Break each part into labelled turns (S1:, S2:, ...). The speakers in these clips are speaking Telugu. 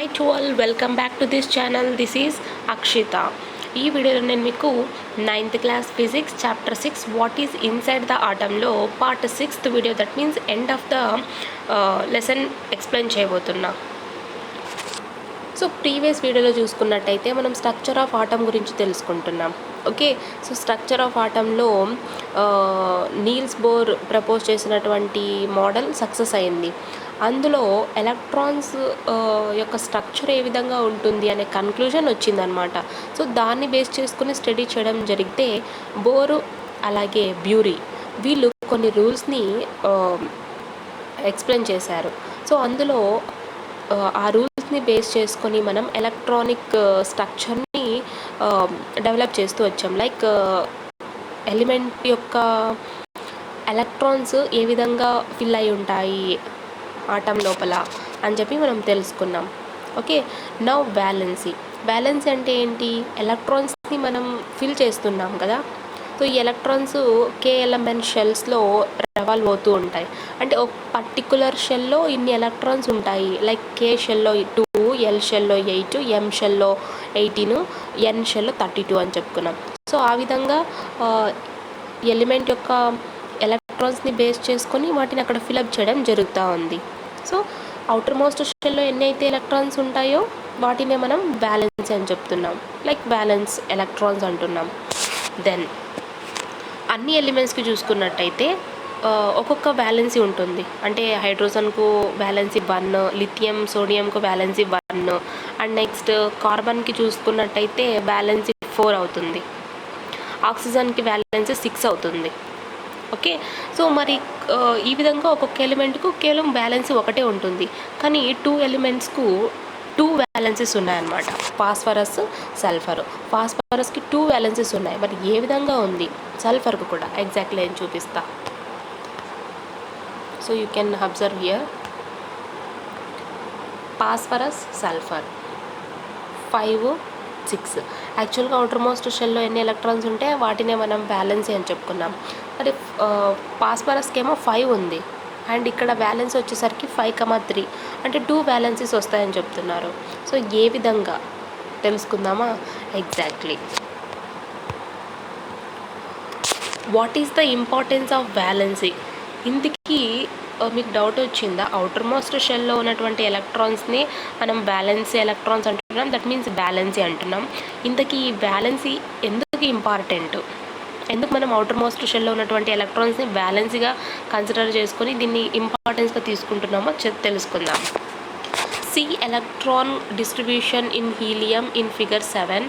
S1: Hi to all, welcome back to this channel. This is Akshitha. ఈ వీడియోలో నేను మీకు 9th class physics chapter 6 what is inside the ఆటంలో part 6th video, that means end of the lesson explain చేయబోతున్నా. సో ప్రీవియస్ వీడియోలో చూసుకున్నట్టయితే మనం స్ట్రక్చర్ ఆఫ్ ఆటమ్ గురించి తెలుసుకుంటున్నాం. ఓకే, సో స్ట్రక్చర్ ఆఫ్ ఆటంలో నీల్స్ బోర్ ప్రపోజ్ చేసినటువంటి మోడల్ సక్సెస్ అయింది. అందులో ఎలక్ట్రాన్స్ యొక్క స్ట్రక్చర్ ఏ విధంగా ఉంటుంది అనే కన్క్లూజన్ వచ్చిందనమాట. సో దాన్ని బేస్ చేసుకుని స్టడీ చేయడం జరిగితే బోరు అలాగే బ్యూరీ వీళ్ళు కొన్ని రూల్స్ని ఎక్స్ప్లెయిన్ చేశారు. సో అందులో ఆ రూల్స్ని బేస్ చేసుకొని మనం ఎలక్ట్రానిక్ స్ట్రక్చర్ని డెవలప్ చేస్తూ వచ్చాం. లైక్ ఎలిమెంట్ యొక్క ఎలక్ట్రాన్స్ ఏ విధంగా ఫిల్ అయి ఉంటాయి ఆటం లోపల అని చెప్పి మనం తెలుసుకున్నాం. ఓకే, నౌ వ్యాలెన్సీ అంటే ఏంటి? ఎలక్ట్రాన్స్ని మనం ఫిల్ చేస్తున్నాం కదా. సో ఈ ఎలక్ట్రాన్స్ కే ఎలిమెంట్ షెల్స్లో రివాల్వ్ అవుతూ ఉంటాయి. అంటే ఒక పర్టికులర్ షెల్లో ఇన్ని ఎలక్ట్రాన్స్ ఉంటాయి. లైక్ కే షెల్లో 2, ఎల్ షెల్లో 8, ఎం షెల్లో 18, ఎన్ షెల్లో 32 అని చెప్పుకున్నాం. సో ఆ విధంగా ఎలిమెంట్ యొక్క ఎలక్ట్రాన్స్ని బేస్ చేసుకొని వాటిని అక్కడ ఫిలప్ చేయడం జరుగుతూ ఉంది. సో అవుటర్ మోస్ట్ షెల్లో ఎన్ని అయితే ఎలక్ట్రాన్స్ ఉంటాయో వాటినే మనం బ్యాలెన్స్ అని చెప్తున్నాం. లైక్ బ్యాలెన్స్ ఎలక్ట్రాన్స్ అంటున్నాం. దెన్ అన్ని ఎలిమెంట్స్కి చూసుకున్నట్టయితే ఒక్కొక్క బ్యాలెన్సీ ఉంటుంది. అంటే హైడ్రోజన్కు బ్యాలెన్సీ 1, లిథియం సోడియంకు బ్యాలెన్సీ 1, అండ్ నెక్స్ట్ కార్బన్కి చూసుకున్నట్టయితే బ్యాలెన్సీ 4 అవుతుంది. ఆక్సిజన్కి బ్యాలెన్సీ 6 అవుతుంది. ఓకే, సో మరి ఈ విధంగా ఒక్కొక్క ఎలిమెంట్కు కేవలం బ్యాలెన్సీ ఒకటే ఉంటుంది. కానీ 2 ఎలిమెంట్స్కు 2 వ్యాలెన్సీస్ ఉన్నాయన్నమాట. Phosphorus, sulphur. ఫాస్ఫరస్కి 2 వ్యాలెన్సీస్ ఉన్నాయి. మరి ఏ విధంగా ఉంది సల్ఫర్కు కూడా ఎగ్జాక్ట్లీ నేను చూపిస్తా. So you can observe here phosphorus, sulphur 5, 6. యాక్చువల్గా అవుటర్ మోస్ట్ షెల్లో ఎన్ని ఎలక్ట్రాన్స్ ఉంటే వాటినే మనం బ్యాలెన్సీ అని చెప్పుకున్నాం. మరి ఫాస్ఫరస్కి ఏమో 5 ఉంది, అండ్ ఇక్కడ బ్యాలెన్స్ వచ్చేసరికి 5,3 అంటే 2 బ్యాలెన్సెస్ వస్తాయని చెప్తున్నారు. సో ఏ విధంగా తెలుసుకుందామా? Exactly what is the importance of valency? ఇందుకీ మీకు డౌట్ వచ్చిందా? అవుటర్ మోస్ట్ షెల్లో ఉన్నటువంటి ఎలక్ట్రాన్స్ని మనం బ్యాలెన్సీ ఎలక్ట్రాన్స్ అంటున్నాం, దట్ మీన్స్ బ్యాలెన్సీ అంటున్నాం. ఇంతకీ ఈ బ్యాలెన్సీ ఎందుకు ఇంపార్టెంట్? ఎందుకు మనం అవుటర్ మోస్ట్ షెల్లో ఉన్నటువంటి ఎలక్ట్రాన్స్ని బ్యాలెన్సీగా కన్సిడర్ చేసుకొని దీన్ని ఇంపార్టెన్స్గా తీసుకుంటున్నామో తెలుసుకుందాం. See electron distribution in helium in figure 7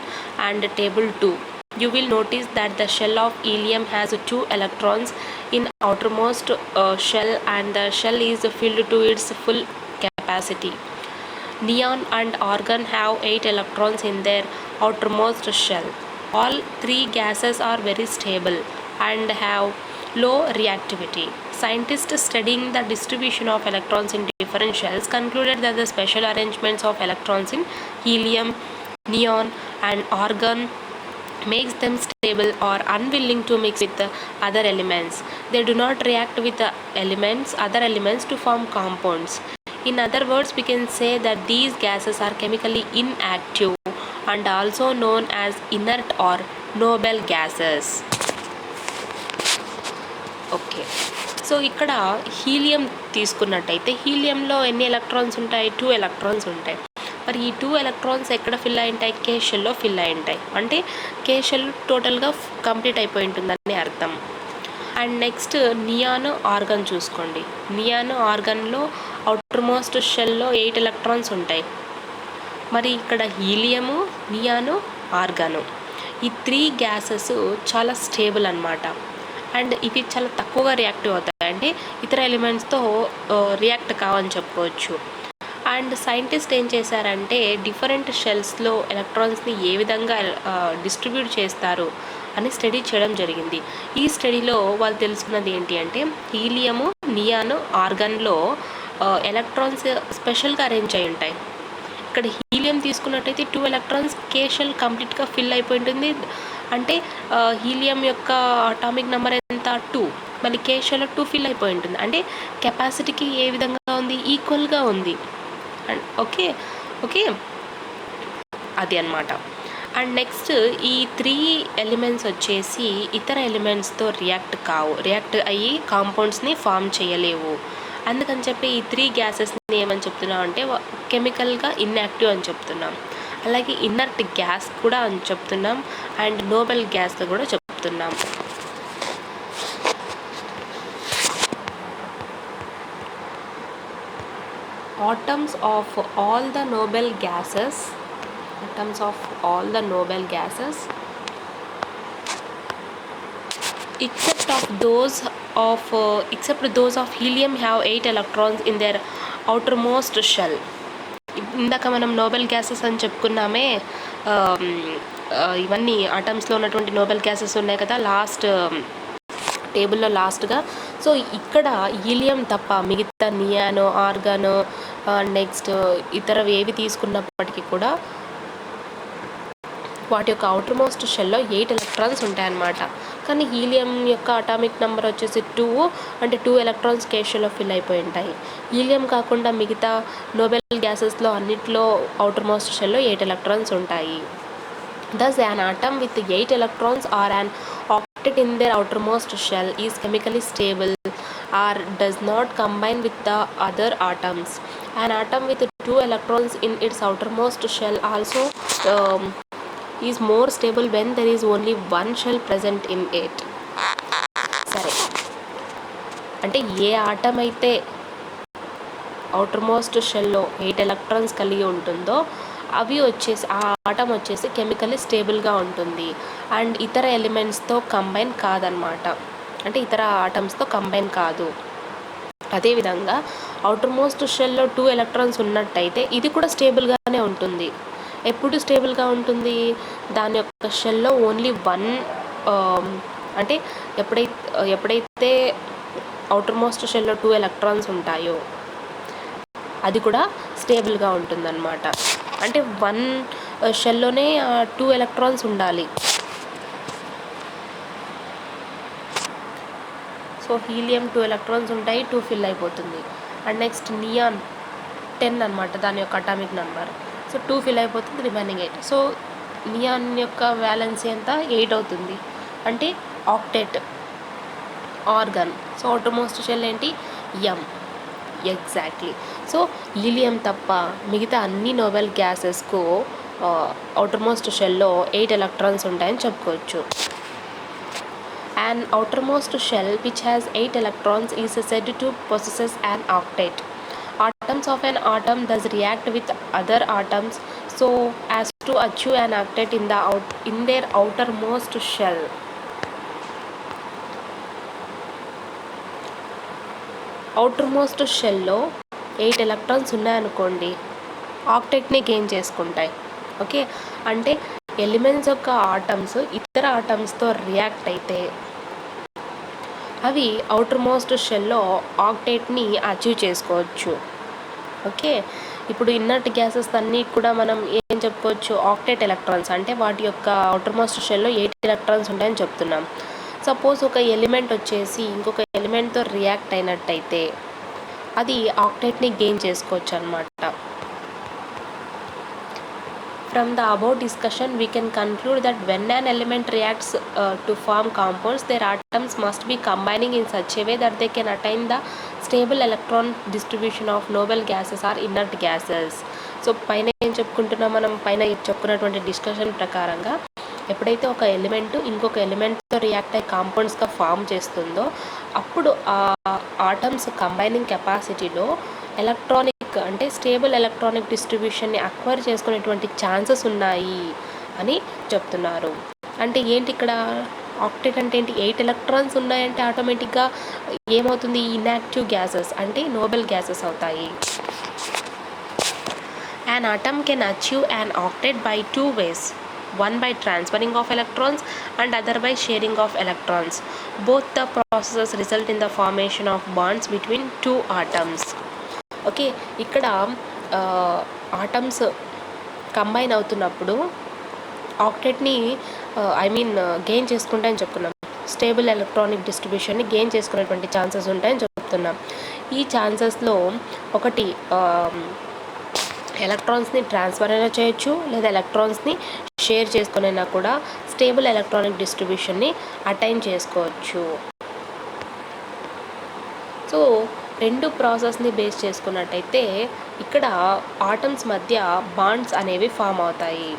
S1: and table 2. You will notice that the shell of helium has 2 electrons in outermost shell, and the shell is filled to its full capacity. Neon and argon have 8 electrons in their outermost shell. All 3 gases are very stable and have low reactivity. Scientists studying the distribution of electrons in different shells concluded that the special arrangements of electrons in helium, neon and argon makes them stable or unwilling to mix with the other elements. They do not react with the other elements to form compounds. In other words, we can say that these gases are chemically inactive and also known as inert or noble gases. Okay, so ఇక్కడ హీలియం తీసుకున్నట్టయితే హీలియంలో ఎన్ని ఎలక్ట్రాన్స్ ఉంటాయి? 2 ఎలక్ట్రాన్స్ ఉంటాయి. మరి ఈ 2 ఎలక్ట్రాన్స్ ఎక్కడ ఫిల్ అయి ఉంటాయి? కే షెల్లో ఫిల్ అయి ఉంటాయి. అంటే కే షెల్ టోటల్గా కంప్లీట్ అయిపోయి ఉంటుందని అర్థం. అండ్ నెక్స్ట్ నియాన్ ఆర్గన్ చూసుకోండి. నియాన్ ఆర్గన్లో అవుటర్ మోస్ట్ షెల్లో 8 ఎలక్ట్రాన్స్ ఉంటాయి. మరి ఇక్కడ హీలియము, నియాను, ఆర్గాను ఈ 3 గ్యాసెస్ చాలా స్టేబుల్ అన్నమాట. అండ్ ఇవి చాలా తక్కువగా రియాక్టివ్ అవుతాయి. అంటే ఇతర ఎలిమెంట్స్తో రియాక్ట్ కావని చెప్పుకోవచ్చు. అండ్ సైంటిస్ట్ ఏం చేశారంటే డిఫరెంట్ షెల్స్లో ఎలక్ట్రాన్స్ని ఏ విధంగా డిస్ట్రిబ్యూట్ చేస్తారు అని స్టడీ చేయడం జరిగింది. ఈ స్టడీలో వాళ్ళు తెలుసుకున్నది ఏంటి అంటే హీలియము, నియాన్, ఆర్గన్లో ఎలక్ట్రాన్స్ స్పెషల్గా అరేంజ్ అయి ఉంటాయి. ఇక్కడ హీలియం తీసుకున్నట్టయితే 2 ఎలక్ట్రాన్స్ కే షెల్ కంప్లీట్గా ఫిల్ అయిపోయి ఉంటుంది. అంటే హీలియం యొక్క అటామిక్ నెంబర్ ఎంత? 2. మళ్ళీ కే షెల్లో 2 ఫిల్ అయిపోయి ఉంటుంది. అంటే కెపాసిటీకి ఏ విధంగా ఉంది? ఈక్వల్గా ఉంది. ఓకే, ఓకే, అది అన్నమాట. అండ్ నెక్స్ట్ ఈ 3 ఎలిమెంట్స్ వచ్చేసి ఇతర ఎలిమెంట్స్తో రియాక్ట్ అయ్యి కాంపౌండ్స్ని ఫామ్ చేయలేవు. అందుకని చెప్పి ఈ 3 గ్యాసెస్ని ఏమని చెప్తున్నాం అంటే కెమికల్గా ఇన్యాక్టివ్ అని చెప్తున్నాం. అలాగే ఇన్నర్ట్ గ్యాస్ కూడా అని చెప్తున్నాం, అండ్ నోబెల్ గ్యాస్గా కూడా చెప్తున్నాం. Atoms of all the noble gases except those of helium have 8 electrons in their outermost shell. ఇందాక మనం నోబెల్ గ్యాసెస్ అని చెప్పుకున్నామే, ఇవన్నీ ఆటమ్స్లో ఉన్నటువంటి నోబెల్ గ్యాసెస్ ఉన్నాయి కదా లాస్ట్ టేబుల్లో లాస్ట్గా. సో ఇక్కడ హీలియం తప్ప మిగతా నియానో, ఆర్గానో, నెక్స్ట్ ఇతరవి ఏవి తీసుకున్నప్పటికీ కూడా వాటి యొక్క అవుటర్ మోస్ట్ షెల్లో 8 ఎలక్ట్రాన్స్ ఉంటాయన్నమాట. కానీ హీలియం యొక్క అటామిక్ నెంబర్ వచ్చేసి 2, అంటే 2 ఎలక్ట్రాన్స్ కేషల్లో ఫిల్ అయిపోయి ఉంటాయి. హీలియం కాకుండా మిగతా నోబెల్ గ్యాసెస్లో అన్నిట్లో అవుటర్ మోస్ట్ షెల్లో 8 ఎలక్ట్రాన్స్ ఉంటాయి. Thus an atom with 8 electrons or an octet in their outermost shell is chemically stable or does not combine with the other atoms. An atom with 2 electrons in its outermost shell also is more stable when there is only one shell present in it. సరే, అంటే ఏ ఆటం అయితే అవుటర్మోస్ట్ షెల్లో 8 ఎలక్ట్రాన్స్ కలిగి ఉంటుందో అవి వచ్చేసి ఆ ఆటం వచ్చేసి కెమికల్లీ స్టేబుల్గా ఉంటుంది అండ్ ఇతర ఎలిమెంట్స్తో కంబైన్ కాదనమాట, అంటే ఇతర ఆటమ్స్తో కంబైన్ కాదు. అదేవిధంగా అవుటర్మోస్ట్ షెల్లో 2 ఎలక్ట్రాన్స్ ఉన్నట్టయితే ఇది కూడా స్టేబుల్గానే ఉంటుంది. ఎప్పుడు స్టేబుల్గా ఉంటుంది? దాని యొక్క షెల్లో ఓన్లీ 1, అంటే ఎప్పుడైతే అవుటర్మోస్ట్ షెల్లో 2 ఎలక్ట్రాన్స్ ఉంటాయో అది కూడా స్టేబుల్గా ఉంటుందన్నమాట. అంటే 1 షెల్లోనే 2 ఎలక్ట్రాన్స్ ఉండాలి. సో హీలియం 2 ఎలక్ట్రాన్స్ ఉంటాయి, 2 ఫిల్ అయిపోతుంది. అండ్ నెక్స్ట్ నియాన్ 10 అనమాట దాని యొక్క అటామిక్ నెంబర్. సో 2 ఫిల్ అయిపోతుంది, రిమైనింగ్ 8. సో నియాన్ యొక్క వ్యాలెన్సీ ఎంత? 8 అవుతుంది, అంటే octet. Organ, so outermost shell ఏంటి? ఎం. ఎగ్జాక్ట్లీ. సో హీలియం తప్ప మిగతా అన్ని నోబెల్ గ్యాసెస్కు అవుటర్మోస్ట్ షెల్లో 8 ఎలక్ట్రాన్స్ ఉంటాయని చెప్పుకోవచ్చు. An outermost shell which has 8 electrons is said to possess an octet. Atoms of an atom thus react with other atoms so as to achieve an octet in their outermost shell. Outermost షెల్లో 8 electrons ఉన్నాయనుకోండి, ఆక్టెట్ని గెయిన్ చేసుకుంటాయి. ఓకే, అంటే ఎలిమెంట్స్ యొక్క ఆటమ్స్ ఇతర ఆటమ్స్తో రియాక్ట్ అయితే అవి అవుటర్మోస్ట్ షెల్లో ఆక్టెట్ని అచీవ్ చేసుకోవచ్చు. ఓకే, ఇప్పుడు ఇన్నర్ట్ గ్యాసెస్ అన్నీ కూడా మనం ఏం చెప్పుకోవచ్చు? ఆక్టెట్ ఎలక్ట్రాన్స్, అంటే వాటి యొక్క అవుటర్మోస్ట్ షెల్లో 8 ఎలక్ట్రాన్స్ ఉంటాయని చెప్తున్నాం. సపోజ్ ఒక ఎలిమెంట్ వచ్చేసి ఇంకొక ఎలిమెంట్తో రియాక్ట్ అయినట్టయితే అది ఆక్టెట్ని గెయిన్ చేసుకోవచ్చు అనమాట. From the above discussion, we can conclude that when an element reacts to form compounds, their atoms must be combining in such a way that they can attain the stable electron distribution of noble gases or inert gases. So పైన ఏం చెప్పుకుంటున్నాం మనం? పైన చెప్పుకున్నటువంటి డిస్కషన్ ప్రకారంగా ఎప్పుడైతే ఒక ఎలిమెంట్ ఇంకొక ఎలిమెంట్తో రియాక్ట్ అయ్యి కాంపౌండ్స్గా ఫామ్ చేస్తుందో అప్పుడు ఆ ఆటమ్స్ కంబైనింగ్ కెపాసిటీలో ఎలక్ట్రానిక్, అంటే స్టేబుల్ ఎలక్ట్రానిక్ డిస్ట్రిబ్యూషన్ని అక్వైర్ చేసుకునేటువంటి ఛాన్సెస్ ఉన్నాయి అని చెప్తున్నారు. అంటే ఏంటి ఇక్కడ ఆక్టెట్ అంటే ఏంటి? 8 ఎలక్ట్రాన్స్ ఉన్నాయంటే ఆటోమేటిక్గా ఏమవుతుంది? ఇన్యాక్టివ్ గ్యాసెస్ అంటే నోబెల్ గ్యాసెస్ అవుతాయి. An atom can achieve an octet by 2 ways. One by transferring of electrons and other by sharing of electrons. Both the processes result in the formation of bonds between 2 atoms. Okay, ఇక్కడ ఆటమ్స్ కంబైన్ అవుతున్నప్పుడు ఆక్టెట్ని గెయిన్ చేసుకుంటాయని చెప్పుకున్నాం. స్టేబుల్ ఎలక్ట్రానిక్ డిస్ట్రిబ్యూషన్ని గెయిన్ చేసుకునేటువంటి ఛాన్సెస్ ఉంటాయని చెప్తున్నాం. ఈ ఛాన్సెస్లో ఒకటి ఎలక్ట్రాన్స్ని ట్రాన్స్ఫర్ అయినా చేయొచ్చు, లేదా ఎలక్ట్రాన్స్ని షేర్ చేసుకునైనా కూడా స్టేబుల్ ఎలక్ట్రానిక్ డిస్ట్రిబ్యూషన్ని అటైన్ చేసుకోవచ్చు. సో రెండు ప్రాసెస్ని బేస్ చేసుకున్నట్టయితే ఇక్కడ ఆటమ్స్ మధ్య బాండ్స్ అనేవి ఫామ్ అవుతాయి.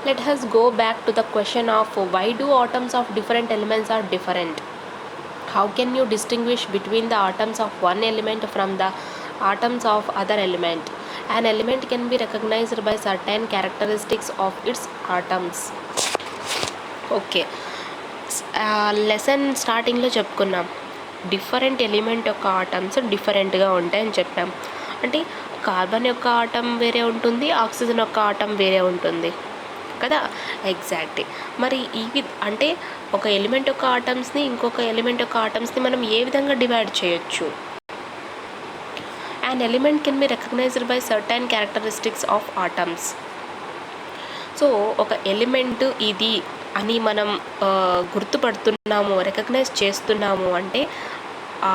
S1: Let us go back to the question of why do atoms of different elements are different? How can you distinguish between the atoms of one element from the atoms of other element? An element can be recognized by certain characteristics of its atoms. Okay, lesson స్టార్టింగ్లో చెప్పుకున్నాం డిఫరెంట్ ఎలిమెంట్ యొక్క ఆటమ్స్ డిఫరెంట్గా ఉంటాయని చెప్పాం. అంటే కార్బన్ యొక్క ఆటం వేరే ఉంటుంది, ఆక్సిజన్ యొక్క ఆటం వేరే ఉంటుంది కదా. ఎగ్జాక్ట్లీ. మరి ఇవి అంటే ఒక ఎలిమెంట్ యొక్క ఆటమ్స్ని ఇంకొక ఎలిమెంట్ యొక్క ఆటమ్స్ని మనం ఏ విధంగా డివైడ్ చేయొచ్చు? an element can be recognized by certain characteristics of atoms. So ఒక ఎలిమెంట్ ఇది అని మనం గుర్తుపడుతున్నాము, రికగ్నైజ్ చేస్తున్నాము అంటే ఆ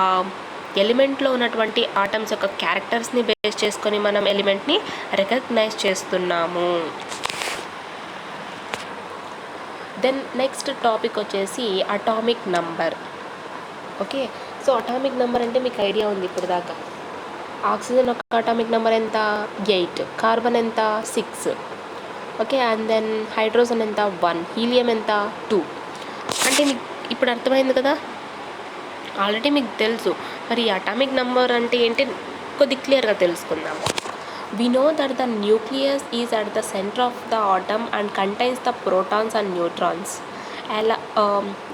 S1: ఎలిమెంట్లో ఉన్నటువంటి ఆటమ్స్ యొక్క క్యారెక్టర్స్ని బేస్ చేసుకొని మనం ఎలిమెంట్ని రికగ్నైజ్ చేస్తున్నాము. దెన్ నెక్స్ట్ టాపిక్ వచ్చేసి atomic number. Okay, so atomic number అంటే మీకు ఐడియా ఉంది ఇప్పుడు దాకా. ఆక్సిజన్ యొక్క అటామిక్ నెంబర్ ఎంత? 8. కార్బన్ ఎంత? 6. ఓకే, అండ్ దెన్ హైడ్రోజన్ ఎంత? 1. హీలియం ఎంత? 2. అంటే మీకు ఇప్పుడు అర్థమైంది కదా, ఆల్రెడీ మీకు తెలుసు. మరి అటామిక్ నెంబర్ అంటే ఏంటి కొద్ది క్లియర్గా తెలుసుకుందాం. We know that the nucleus is at the center of the atom and contains the protons and neutrons.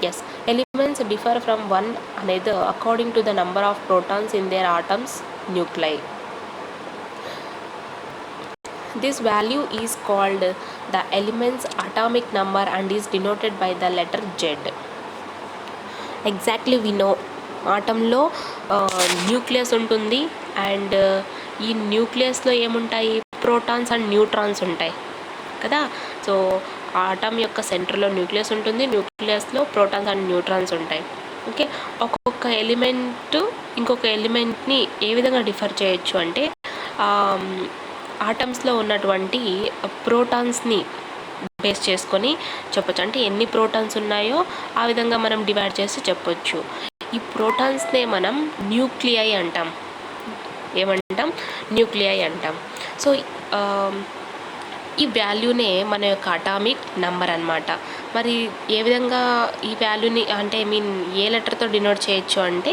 S1: Yes, elements differ from one another according to the number of protons in their atoms nuclei. This value is called the element's atomic number and is denoted by the letter Z. Exactly, we know ఆటంలో న్యూక్లియస్ ఉంటుంది అండ్ ఈ న్యూక్లియస్లో ఏముంటాయి? ప్రోటాన్స్ అండ్ న్యూట్రాన్స్ ఉంటాయి కదా. సో ఆటం యొక్క సెంటర్లో న్యూక్లియస్ ఉంటుంది, న్యూక్లియస్లో ప్రోటాన్స్ అండ్ న్యూట్రాన్స్ ఉంటాయి. ఓకే, ఒక్కొక్క ఎలిమెంట్ ఇంకొక ఎలిమెంట్ని ఏ విధంగా డిఫర్ చేయొచ్చు అంటే ఆటమ్స్లో ఉన్నటువంటి ప్రోటాన్స్ని బేస్ చేసుకొని చెప్పొచ్చు. అంటే ఎన్ని ప్రోటాన్స్ ఉన్నాయో ఆ విధంగా మనం డివైడ్ చేసి చెప్పొచ్చు. ఈ ప్రోటాన్స్నే మనం న్యూక్లియై అంటాం. ఏమంటాం? న్యూక్లియై అంటాం. సో ఈ వాల్యూనే మన యొక్క అటామిక్ నంబర్ అన్నమాట. మరి ఏ విధంగా ఈ వాల్యూని అంటే ఏ లెటర్తో డినోట్ చేయొచ్చు అంటే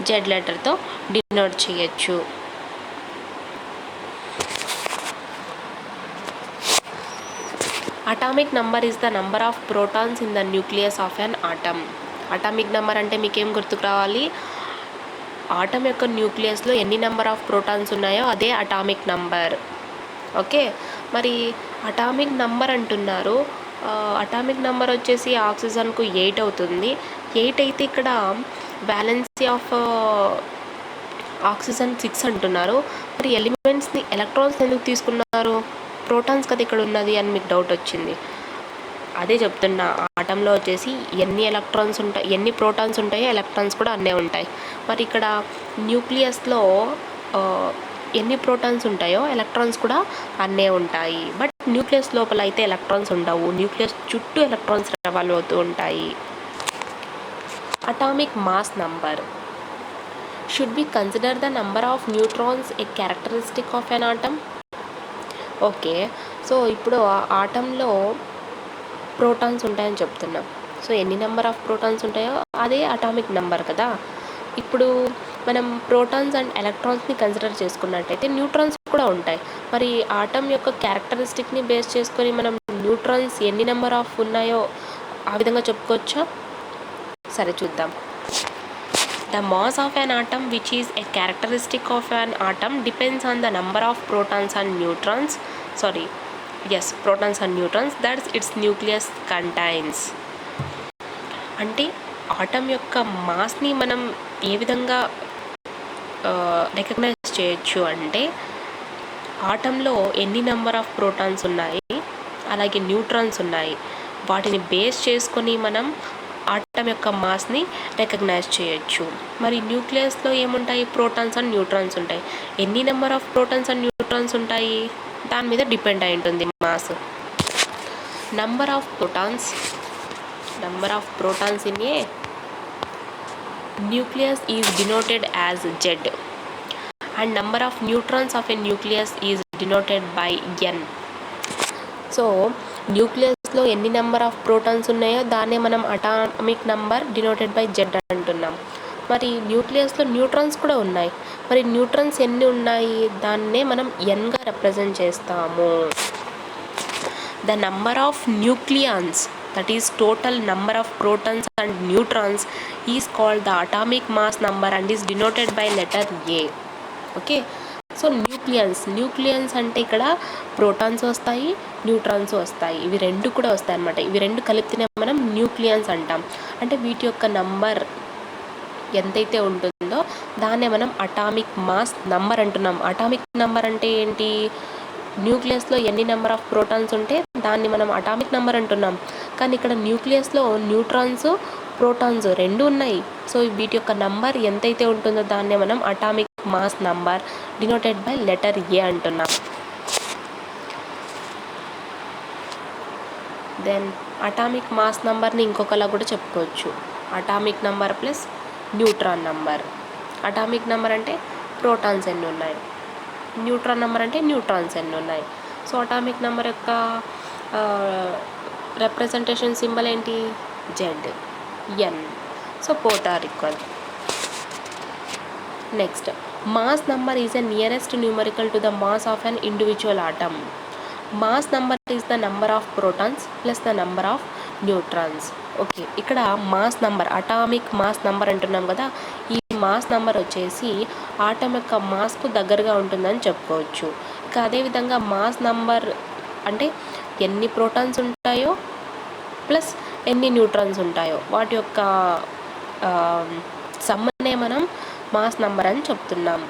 S1: జెడ్ లెటర్తో డినోట్ చేయొచ్చు. Atomic number is the number of protons in the nucleus of an atom. Atomic number అంటే మీకేం గుర్తుకు రావాలి? ఆటం యొక్క న్యూక్లియస్లో ఎన్ని నెంబర్ ఆఫ్ ప్రోటాన్స్ ఉన్నాయో అదే అటామిక్ నంబర్. ఓకే, మరి అటామిక్ నంబర్ అంటున్నారు. అటామిక్ నంబర్ వచ్చేసి ఆక్సిజన్కు 8 అవుతుంది. 8 అయితే ఇక్కడ బ్యాలెన్సీ ఆఫ్ ఆక్సిజన్ 6 అంటున్నారు. మరి ఎలిమెంట్స్ని ఎలక్ట్రాన్స్ ఎందుకు తీసుకున్నారు? ప్రోటాన్స్ కదా ఇక్కడ ఉన్నది అని మీకు డౌట్ వచ్చింది. అదే చెప్తున్నా, ఆటంలో వచ్చేసి ఎన్ని ఎలక్ట్రాన్స్ ఉంటాయి, ఎన్ని ప్రోటాన్స్ ఉంటాయో ఎలక్ట్రాన్స్ కూడా అన్నీ ఉంటాయి. మరి ఇక్కడ న్యూక్లియస్లో ఎన్ని ప్రోటాన్స్ ఉంటాయో ఎలక్ట్రాన్స్ కూడా అన్నీ ఉంటాయి. బట్ న్యూక్లియస్ లోపల అయితే ఎలక్ట్రాన్స్ ఉండవు, న్యూక్లియస్ చుట్టూ ఎలక్ట్రాన్స్ రివాల్వ్ అవుతూ ఉంటాయి. Atomic mass number. Should be consider the number of neutrons A characteristic of N atom? Okay, so ఇప్పుడు ఆటంలో ప్రోటాన్స్ ఉంటాయని చెప్తున్నాం. సో ఎన్ని నెంబర్ ఆఫ్ ప్రోటాన్స్ ఉంటాయో అదే అటామిక్ నెంబర్ కదా. ఇప్పుడు మనం ప్రోటాన్స్ అండ్ ఎలక్ట్రాన్స్ని కన్సిడర్ చేసుకున్నట్టయితే న్యూట్రాన్స్ కూడా ఉంటాయి. మరి ఆటమ్ యొక్క క్యారెక్టరిస్టిక్ని బేస్ చేసుకొని మనం న్యూట్రాన్స్ ఎన్ని నెంబర్ ఆఫ్ ఉన్నాయో ఆ విధంగా చెప్పుకోవచ్చా? సరే చూద్దాం. The mass of an atom, which is a characteristic of an atom, depends on the number of protons and neutrons. Protons and neutrons that its nucleus contains. అంటే ఆటమ్ యొక్క మాస్ని మనం ఏ విధంగా రికగ్నైజ్ చేయొచ్చు అంటే ఆటంలో ఎన్ని నెంబర్ ఆఫ్ ప్రోటాన్స్ ఉన్నాయి, అలాగే న్యూట్రాన్స్ ఉన్నాయి, వాటిని బేస్ చేసుకొని మనం ఆటం యొక్క మాస్ని రికగ్నైజ్ చేయొచ్చు. మరి న్యూక్లియస్లో ఏముంటాయి? ప్రోటాన్స్ అండ్ న్యూట్రాన్స్ ఉంటాయి. ఎన్ని number of protons and neutrons ఉంటాయి? దాని మీద డిపెండ్ అయి ఉంటుంది mass. number of protons in a nucleus is denoted as Z, and number of neutrons of a nucleus is denoted by N. So న్యూక్లియస్లో ఎన్ని నెంబర్ ఆఫ్ ప్రోటాన్స్ ఉన్నాయో దాన్నే మనం atomic number denoted by Z అంటున్నాం. మరి న్యూక్లియస్లో న్యూట్రాన్స్ కూడా ఉన్నాయి. మరి న్యూట్రాన్స్ ఎన్ని ఉన్నాయి? దాన్నే మనం ఎన్గా రిప్రజెంట్ చేస్తాము. The number of nucleons, that is total number of protons and neutrons, is called the atomic mass number and is denoted by letter A. Okay, so nucleons అంటే ఇక్కడ ప్రోటాన్స్ వస్తాయి, న్యూట్రాన్స్ వస్తాయి. ఇవి రెండు కూడా వస్తాయి అన్నమాట. ఇవి రెండు కలిపితేనే మనం న్యూక్లియన్స్ అంటాం. అంటే వీటి యొక్క నంబర్ ఎంతైతే ఉంటుందో దాన్నే మనం అటామిక్ మాస్ నంబర్ అంటున్నాం. అటామిక్ నంబర్ అంటే ఏంటి? న్యూక్లియస్లో ఎన్ని నెంబర్ ఆఫ్ ప్రోటాన్స్ ఉంటే దాన్ని మనం అటామిక్ నెంబర్ అంటున్నాం. కానీ ఇక్కడ న్యూక్లియస్లో న్యూట్రాన్స్, ప్రోటాన్స్ రెండు ఉన్నాయి. సో వీటి యొక్క నంబర్ ఎంతైతే ఉంటుందో దాన్నే మనం atomic mass number denoted by letter A అంటున్నాం. దెన్ అటామిక్ మాస్ నంబర్ని ఇంకొకలా కూడా చెప్పుకోవచ్చు. Atomic number plus neutron number. Atomic number అంటే ప్రోటాన్స్ ఎన్ని ఉన్నాయి, న్యూట్రాన్ నెంబర్ అంటే న్యూట్రాన్స్ ఎన్ని ఉన్నాయి. సో అటామిక్ నెంబర్ యొక్క రిప్రజెంటేషన్ సింబల్ ఏంటి? Z, N. So both are equal. Next, mass number is the nearest numerical to the mass of an individual atom. Mass number is the number of protons plus the number of neutrons. Okay, ఇక్కడ mass number, atomic mass number అంటున్నాం కదా, ఈ మాస్ నంబర్ వచ్చేసి ఆటం యొక్క మాస్కు దగ్గరగా ఉంటుందని చెప్పుకోవచ్చు. ఇక అదేవిధంగా మాస్ నంబర్ అంటే ఎన్ని ప్రోటాన్స్ ఉంటాయో ప్లస్ ఎన్ని న్యూట్రాన్స్ ఉంటాయో వాటి యొక్క సమ్మనే మనం మాస్ నంబర్ అని చెప్తున్నాం.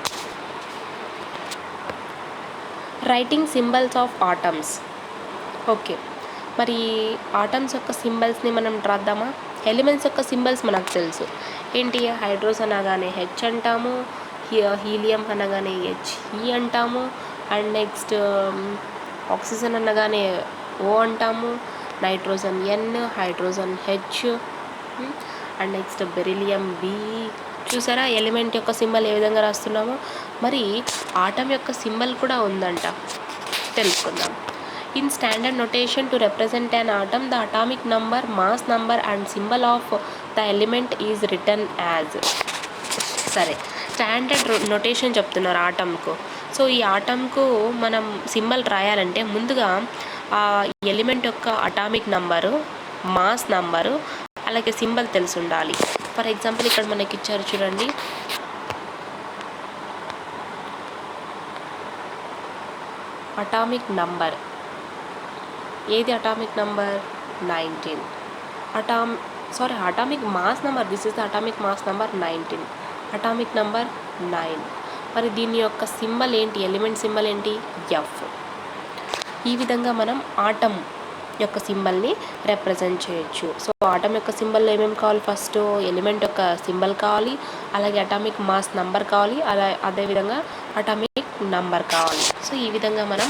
S1: Writing symbols of atoms. Okay, మరి ఆటమ్స్ యొక్క సింబల్స్ని మనం రాద్దామా? ఎలిమెంట్స్ యొక్క సింబల్స్ మనకు తెలుసు. ఏంటి? హైడ్రోస్ అనగానే హెచ్ అంటాము, హీలియం అనగానే హెచ్ఈ అంటాము, అండ్ నెక్స్ట్ ఆక్సిజన్ అనగానే ఓ అంటాము, nitrogen N, hydrogen H, and next beryllium B. చూసారా ఎలిమెంట్ యొక్క సింబల్ ఏ విధంగా రాస్తున్నామో? మరి ఆటం యొక్క సింబల్ కూడా ఉందంట, తెలుసుకుందాం. In standard notation to represent an atom, the atomic number, mass number and symbol of the element is written as. సరే, స్టాండర్డ్ నొటేషన్ చెప్తున్నారు ఆటంకు. సో ఈ ఆటంకు మనం సింబల్ రాయాలంటే ముందుగా ఆ ఎలిమెంట్ యొక్క అటామిక్ నంబరు, మాస్ నంబరు, అలాగే సింబల్ తెలిసి ఉండాలి. ఫర్ ఎగ్జాంపుల్ ఇక్కడ మనకి ఇచ్చారు చూడండి, అటామిక్ నంబర్. ఏది atomic number? 19. Atomic mass number, this is the atomic mass number 19. Atomic number 9. మరి దీని యొక్క సింబల్ ఏంటి? ఎలిమెంట్ సింబల్ ఏంటి? ఎఫ్. ఈ విధంగా మనం ఆటం యొక్క సింబల్ని రిప్రజెంట్ చేయొచ్చు. సో ఆటం యొక్క సింబల్లో ఏమేమి కావాలి? ఫస్ట్ ఎలిమెంట్ యొక్క సింబల్ కావాలి, అలాగే అటామిక్ మాస్ నంబర్ కావాలి, అదేవిధంగా అటామిక్ నంబర్ కావాలి. సో ఈ విధంగా మనం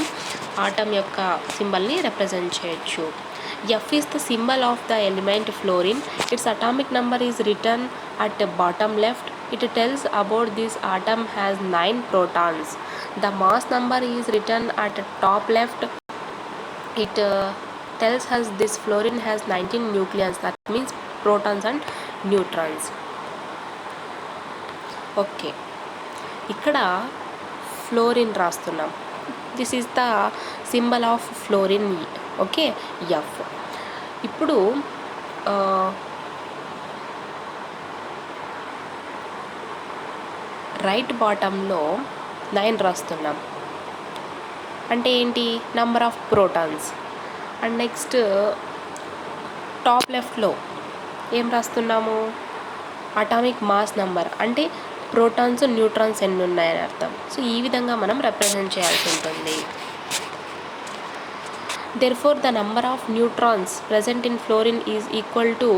S1: ఆటం యొక్క సింబల్ని రిప్రజెంట్ చేయొచ్చు. F is the symbol of the element fluorine. Its atomic number is written at bottom left. It tells about this atom has 9 protons. The mass number is written at top left. It tells us this fluorine has 19 nucleons. That means protons and neutrons. Okay, ఇక్కడ ఫ్లోరిన్ రాస్తున్నాం. This is the symbol of fluorine. Okay, F. ఇప్పుడు రైట్ బాటంలో 9 రాస్తున్నాం. అంటే ఏంటి? Number of protons. And next top లెఫ్ట్లో ఏం రాస్తున్నాము? Atomic mass number. అంటే ప్రోటాన్స్, న్యూట్రాన్స్ ఎన్ని ఉన్నాయని అర్థం. సో ఈ విధంగా మనం రిప్రజెంట్ చేయాల్సి ఉంటుంది. Therefore, the number of neutrons present in fluorine is equal to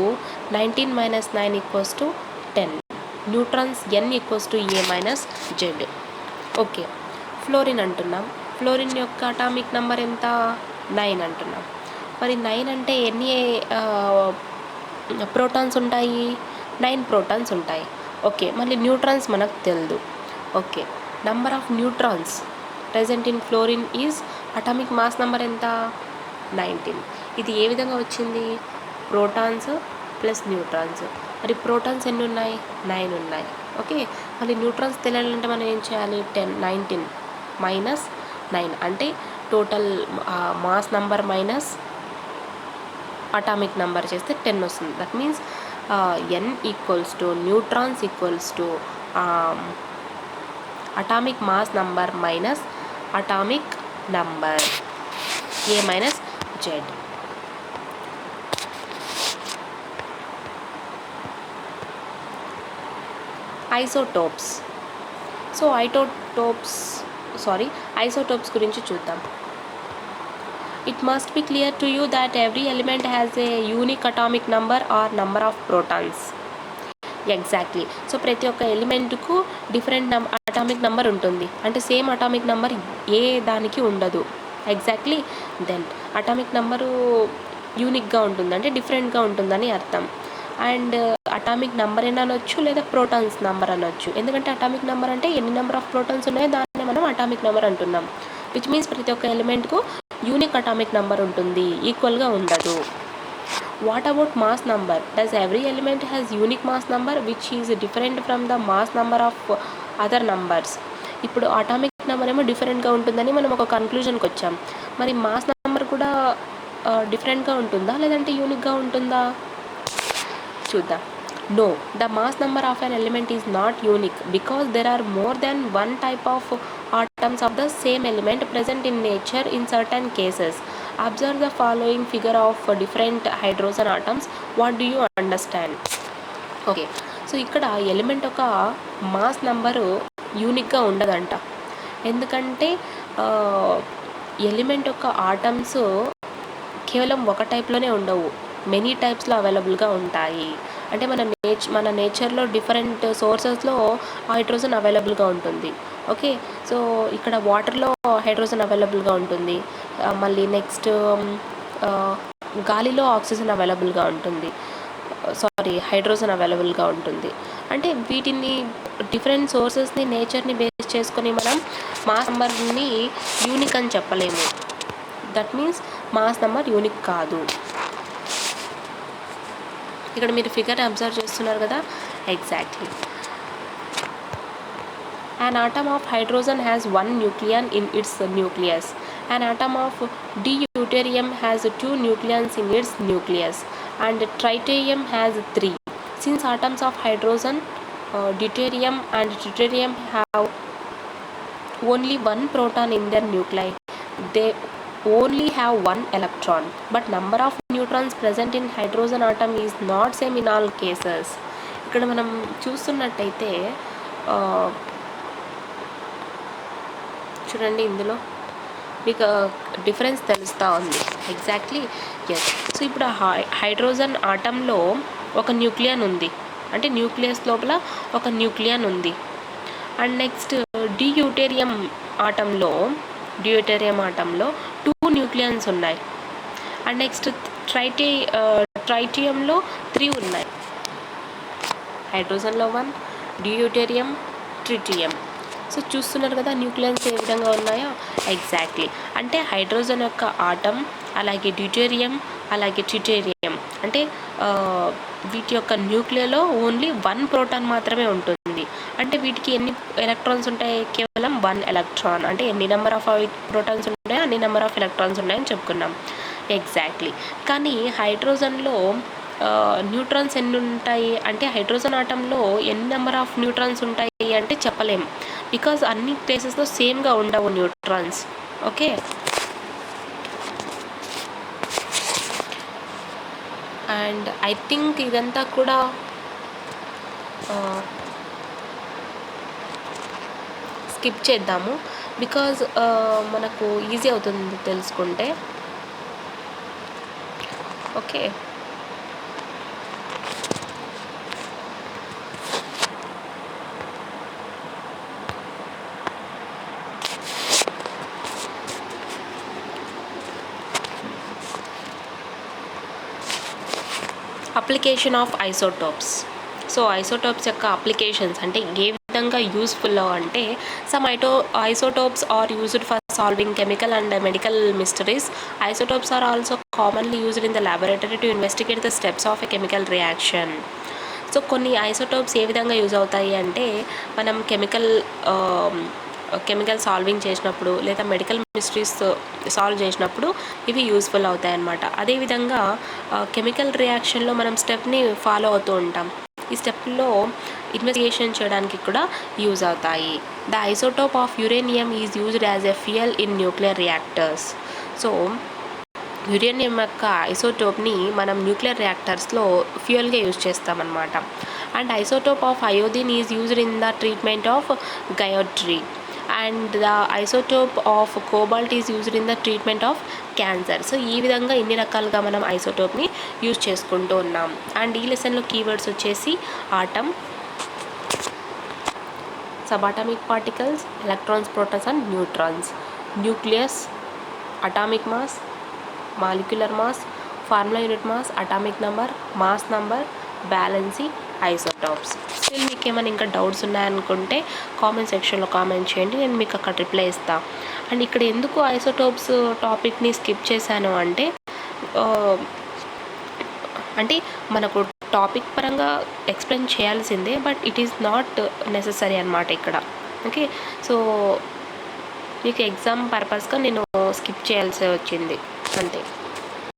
S1: 19 minus 9 equals to 10. Neutrons n equals to A minus Z. Okay, fluorine అంటున్నాం. ఫ్లోరిన్ యొక్క అటామిక్ నెంబర్ ఎంత? 9 అంటున్నాం. మరి 9 అంటే ఎన్ని ప్రోటాన్స్ ఉంటాయి? 9 ప్రోటాన్స్ ఉంటాయి. ఓకే, మళ్ళీ న్యూట్రాన్స్ మనకు తెలియదు. Okay, number of neutrons present in fluorine is atomic mass number ఎంత? 19. ఇది ఏ విధంగా వచ్చింది? Protons plus neutrons. మరి ప్రోటాన్స్ ఎన్ని ఉన్నాయి? 9 ఉన్నాయి. ఓకే, మళ్ళీ న్యూట్రాన్స్ తెలియాలంటే మనం ఏం చేయాలి? 19 మైనస్ 9 అంటే total mass number minus atomic number చేస్తే 10 వస్తుంది. That means N equals to neutrons equals to atomic mass number minus atomic number A minus Z. Isotopes. So isotopes గురించి చూద్దాం. It must be clear to you that every element has a unique atomic number or number of protons. Exactly. So ప్రతి ఒక్క ఎలిమెంట్కు డిఫరెంట్ అటామిక్ నెంబర్ ఉంటుంది. అంటే సేమ్ అటామిక్ నెంబర్ ఏ దానికి ఉండదు. ఎగ్జాక్ట్లీ. దెన్ అటామిక్ నెంబరు యూనిక్గా ఉంటుంది, అంటే డిఫరెంట్గా ఉంటుందని అర్థం. అండ్ అటామిక్ నెంబర్ అయినా అనొచ్చు, లేదా ప్రోటాన్స్ నెంబర్ అనొచ్చు. ఎందుకంటే అటామిక్ నెంబర్ అంటే ఎన్ని నెంబర్ ఆఫ్ ప్రోటాన్స్ ఉన్నాయో దాన్ని మనం అటామిక్ నెంబర్ అంటున్నాం. విచ్ మీన్స్ ప్రతి ఒక్క ఎలిమెంట్కు యూనిక్ అటామిక్ నెంబర్ ఉంటుంది, ఈక్వల్గా ఉండదు. What about mass number? Does every element has unique mass number which is different from the mass number of other numbers? ఇప్పుడు అటామిక్ నెంబర్ ఏమో డిఫరెంట్గా ఉంటుందని మనం ఒక కన్క్లూజన్కి వచ్చాం. మరి మాస్ నెంబర్ కూడా డిఫరెంట్గా ఉంటుందా, లేదంటే యూనిక్గా ఉంటుందా? చూద్దాం. No, the mass number of an element is not unique because there are more than one type of atoms of the same element present in nature in certain cases. Observe the following figure of different hydrogen atoms. What do you understand? Okay, so ఇక్కడ ఎలిమెంట్ ఒక మాస్ నెంబరు యూనిక్గా ఉండదంట. ఎందుకంటే ఎలిమెంట్ యొక్క ఆటమ్స్ కేవలం ఒక టైప్లోనే ఉండవు, మెనీ టైప్స్లో అవైలబుల్గా ఉంటాయి. అంటే మన నేచర్లో డిఫరెంట్ సోర్సెస్లో హైడ్రోజన్ అవైలబుల్గా ఉంటుంది. ఓకే, సో ఇక్కడ వాటర్లో హైడ్రోజన్ అవైలబుల్గా ఉంటుంది. మళ్ళీ నెక్స్ట్ గాలిలో ఆక్సిజన్ అవైలబుల్గా ఉంటుంది, హైడ్రోజన్ అవైలబుల్గా ఉంటుంది. అంటే వీటిని డిఫరెంట్ సోర్సెస్ని, నేచర్ని బేస్ చేసుకొని మనం మాస్ నెంబర్ని యూనిక్ అని చెప్పలేము. That means mass number unique కాదు. ఇక్కడ మీరు ఫిగర్ అబ్జర్వ్ చేస్తున్నారు కదా, exactly. An atom of hydrogen has one nucleon in its nucleus. An atom of deuterium has two nucleons in its nucleus. And tritium has 3. Since atoms of hydrogen, deuterium and tritium have only one proton in their nuclei, they only have one electron. But number of neutrons present in hydrogen atom is not same in all cases. ఇక్కడ మనం చూస్తున్నట్టయితే చూడండి, ఇందులో మీకు డిఫరెన్స్ తెలుస్తూ ఉంది. Exactly, yes. సో ఇప్పుడు హైడ్రోజన్ ఆటంలో ఒక న్యూక్లియన్ ఉంది, అంటే న్యూక్లియస్ లోపల ఒక న్యూక్లియన్ ఉంది. అండ్ నెక్స్ట్ డ్యూటేరియం ఆటంలో 2 న్యూక్లియన్స్ ఉన్నాయి. అండ్ నెక్స్ట్ ట్రైటియంలో 3 ఉన్నాయి. హైడ్రోజన్లో 1, డ్యూటేరియం, ట్రిటియం. సో చూస్తున్నారు కదా న్యూక్లియన్స్ ఏ విధంగా ఉన్నాయో. ఎగ్జాక్ట్లీ, అంటే హైడ్రోజన్ యొక్క ఆటం, అలాగే డ్యూటేరియం, అలాగే ట్రిటేరియం, అంటే వీటి యొక్క న్యూక్లియర్లో ఓన్లీ 1 ప్రోటాన్ మాత్రమే ఉంటుంది. అంటే వీటికి ఎన్ని ఎలక్ట్రాన్స్ ఉంటాయి? కేవలం 1 ఎలక్ట్రాన్. అంటే ఎన్ని నెంబర్ ఆఫ్ ప్రోటాన్స్ ఉంటాయో అన్ని నెంబర్ ఆఫ్ ఎలక్ట్రాన్స్ ఉన్నాయని చెప్పుకున్నాం. ఎగ్జాక్ట్లీ. కానీ హైడ్రోజన్లో న్యూట్రాన్స్ ఎన్ని ఉంటాయి అంటే, హైడ్రోజన్ ఆటంలో ఎన్ని నెంబర్ ఆఫ్ న్యూట్రాన్స్ ఉంటాయి అంటే చెప్పలేం. బికాజ్ అన్ని ప్లేసెస్లో సేమ్గా ఉండవు neutrons. Okay, and I think ఇదంతా కూడా స్కిప్ చేద్దాము, బికాజ్ మనకు ఈజీ అవుతుంది తెలుసుకుంటే. Okay. Application of isotopes. So isotopes యొక్క అప్లికేషన్స్ అంటే ఏ విధంగా యూస్ఫుల్ అంటే some isotopes are used for solving chemical and medical mysteries. Isotopes are also commonly used in the laboratory to investigate the steps of a chemical reaction. So కొన్ని ఐసోటోప్స్ ఏ విధంగా యూజ్ అవుతాయి అంటే మనం కెమికల్ సాల్వింగ్ చేసినప్పుడు లేదా మెడికల్ మిస్టరీస్ సాల్వ్ చేసినప్పుడు ఇవి యూస్ఫుల్ అవుతాయి అన్నమాట. అదేవిధంగా కెమికల్ రియాక్షన్లో మనం స్టెప్ని ఫాలో అవుతూ ఉంటాం. ఈ స్టెప్లో ఇన్వెస్టిగేషన్ చేయడానికి కూడా యూజ్ అవుతాయి. The isotope of uranium is used as a fuel in nuclear reactors. So uranium యొక్క ఐసోటోప్ని మనం న్యూక్లియర్ రియాక్టర్స్లో ఫ్యూయల్గా యూజ్ చేస్తామన్నమాట. And isotope of iodine is used in the treatment of goitre. And the isotope of cobalt is used in the treatment of cancer. So ఈ విధంగా ఇన్ని రకాలుగా మనం ఐసోటోప్ని యూజ్ చేసుకుంటూ ఉన్నాం. అండ్ ఈ లెసన్లో కీవర్డ్స్ వచ్చేసి atom, subatomic particles, electrons, protons and neutrons, nucleus, atomic mass, molecular mass, formula unit mass, atomic number, mass number, బ్యాలెన్సీ, isotopes. Still మీకు ఏమైనా ఇంకా డౌట్స్ ఉన్నాయనుకుంటే కామెంట్ సెక్షన్లో కామెంట్ చేయండి, నేను మీకు అక్కడ రిప్లై ఇస్తాను. అండ్ ఇక్కడ ఎందుకు ఐసోటోప్స్ టాపిక్ని స్కిప్ చేశాను అంటే మనకు టాపిక్ పరంగా ఎక్స్ప్లెయిన్ చేయాల్సిందే, but it is not necessary అన్నమాట ఇక్కడ. ఓకే, సో మీకు ఎగ్జామ్ పర్పస్గా నేను స్కిప్ చేయాల్సి వచ్చింది అంతే.